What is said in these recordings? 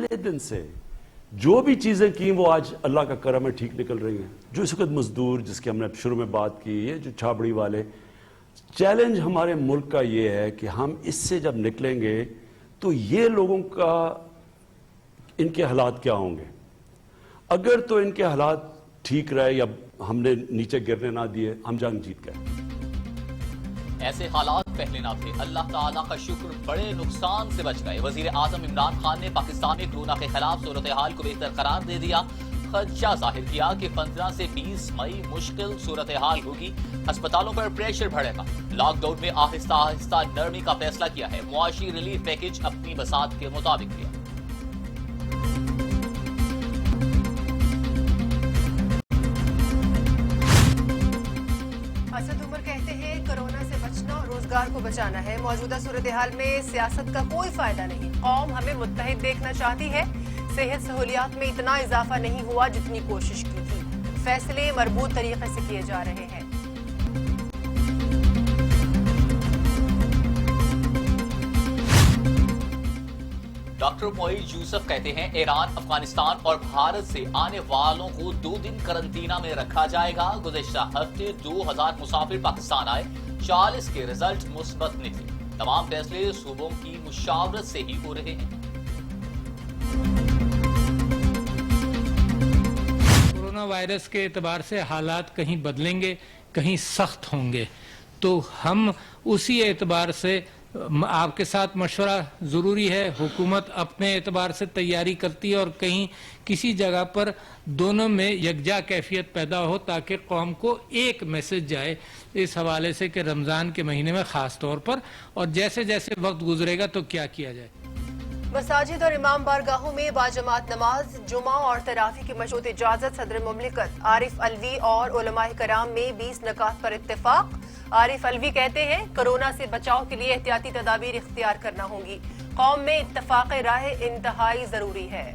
پہلے دن سے جو بھی چیزیں کی وہ آج اللہ کا کرم ہے ٹھیک نکل رہی ہیں. جو اس وقت مزدور جس کی ہم نے شروع میں بات کی ہے, جو چھابڑی والے, چیلنج ہمارے ملک کا یہ ہے کہ ہم اس سے جب نکلیں گے تو یہ لوگوں کا ان کے حالات کیا ہوں گے. اگر تو ان کے حالات ٹھیک رہے یا ہم نے نیچے گرنے نہ دیے, ہم جنگ جیت گئے. ایسے حالات پہلے نہ تھے, اللہ تعالیٰ کا شکر بڑے نقصان سے بچ گئے. وزیر اعظم عمران خان نے پاکستان میں کورونا کے خلاف صورتحال کو بہتر قرار دے دیا. خدشہ ظاہر کیا کہ 15 سے 20 مئی مشکل صورتحال ہوگی, ہسپتالوں پر پریشر بڑھے گا. لاک ڈاؤن میں آہستہ آہستہ نرمی کا فیصلہ کیا ہے. معاشی ریلیف پیکج اپنی بساط کے مطابق دیا. روزگار کو بچانا ہے. موجودہ صورتحال میں سیاست کا کوئی فائدہ نہیں. قوم ہمیں متحد دیکھنا چاہتی ہے. صحت سہولیات میں اتنا اضافہ نہیں ہوا جتنی کوشش کی تھی. فیصلے مربوط طریقے سے کیے جا رہے ہیں. ڈاکٹر معیز یوسف کہتے ہیں ایران, افغانستان اور بھارت سے آنے والوں کو 2 دن قرنطینہ میں رکھا جائے گا. گزشتہ ہفتے 2000 مسافر پاکستان آئے, 40 کے رزلٹ مثبت نکلے. تمام فیصلے صوبوں کی مشاورت سے ہی ہو رہے ہیں. کورونا وائرس کے اعتبار سے حالات کہیں بدلیں گے, کہیں سخت ہوں گے, تو ہم اسی اعتبار سے آپ کے ساتھ مشورہ ضروری ہے. حکومت اپنے اعتبار سے تیاری کرتی ہے اور کہیں کسی جگہ پر دونوں میں یکجا کیفیت پیدا ہو تاکہ قوم کو ایک میسج جائے اس حوالے سے کہ رمضان کے مہینے میں خاص طور پر اور جیسے جیسے وقت گزرے گا تو کیا کیا جائے. مساجد اور امام بارگاہوں میں باجماعت نماز, جمعہ اور تراویح کی مشروط اجازت. صدر مملکت عارف الوی اور علماء کرام میں 20 نکات پر اتفاق. عارف الوی کہتے ہیں کورونا سے بچاؤ کے لیے احتیاطی تدابیر اختیار کرنا ہوں گی. قوم میں اتفاق رائے انتہائی ضروری ہے.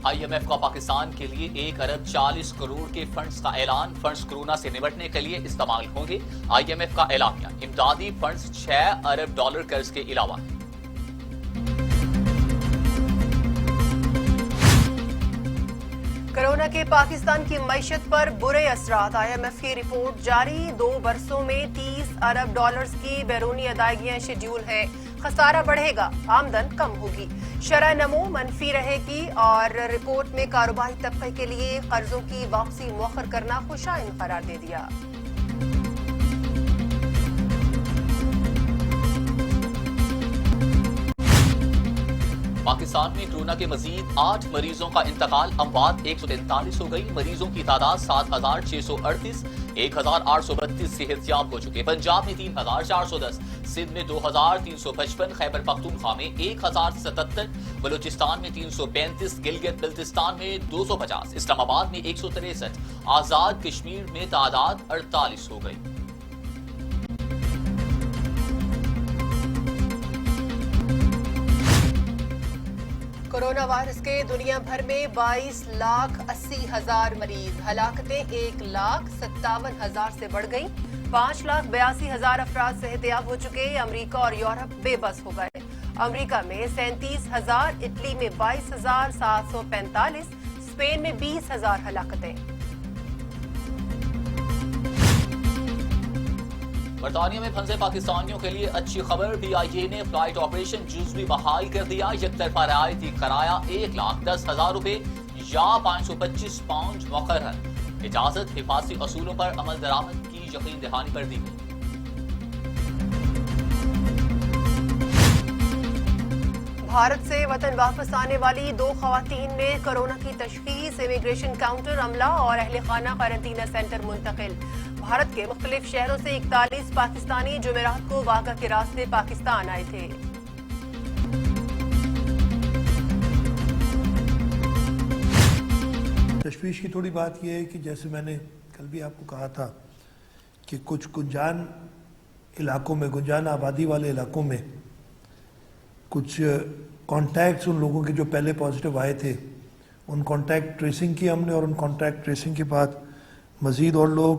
آئی ایم ایف کا پاکستان کے لیے 1 ارب 40 کروڑ کے فنڈز کا اعلان. فنڈز کورونا سے نمٹنے کے لیے استعمال ہوں گے. آئی ایم ایف کا اعلانیہ, امدادی فنڈز 6 ارب ڈالر قرض کے علاوہ. کورونا کے پاکستان کی معیشت پر برے اثرات. آئی ایم ایف کی رپورٹ جاری. 2 برسوں میں 30 ارب ڈالرز کی بیرونی ادائیگیاں شیڈول ہیں. خسارہ بڑھے گا, آمدن کم ہوگی. شرح نمو منفی رہے گی اور رپورٹ میں کاروباری طبقے کے لیے قرضوں کی واپسی مؤخر کرنا خوشائند قرار دے دیا. پاکستان میں کورونا کے مزید 8 مریضوں کا انتقال. اموات 143 ہو گئی. مریضوں کی تعداد 7638. 1832 صحت یاب ہو چکے. پنجاب میں 3410, سندھ میں 2355, خیبر پختونخوا میں 1077, بلوچستان میں 335, گلگت بلتستان میں 250, اسلام آباد میں 163. آزاد کشمیر میں تعداد 48 ہو گئی. کورونا وائرس کے دنیا بھر میں 22,80,000 مریض. ہلاکتیں 1,57,000 سے بڑھ گئیں. 5,82,000 افراد صحت یاب ہو چکے. امریکہ اور یورپ بے بس ہو گئے. امریکہ میں 37,000, اٹلی میں 22,745, اسپین میں 20,000 ہلاکتیں. برطانیہ میں پھنسے پاکستانیوں کے لیے اچھی خبر. پی آئی اے نے فلائٹ آپریشن جزوی بحال کر دیا. یک طرفہ رعایتی کرایہ 1,10,000 روپے یا 525 پاؤنڈ مقرر. اجازت حفاظتی اصولوں پر عمل درآمد کی یقین دہانی پر دی گئی. بھارت سے وطن واپس آنے والی 2 خواتین میں کورونا کی تشخیص. امیگریشن کاؤنٹر عملہ اور اہل خانہ قرنطینہ سینٹر منتقل. بھارت کے مختلف شہروں سے 41 پاکستانی جمعرات کو واگا کے راستے پاکستان آئے تھے. تشویش کی تھوڑی بات یہ ہے کہ جیسے میں نے کل بھی آپ کو کہا تھا کہ کچھ گنجان علاقوں میں, گنجان آبادی والے علاقوں میں کچھ کانٹیکٹس ان لوگوں کے جو پہلے پازیٹیو آئے تھے, ان کانٹیکٹ ٹریسنگ کی ہم نے, اور ان کانٹیکٹ ٹریسنگ کے بعد مزید اور لوگ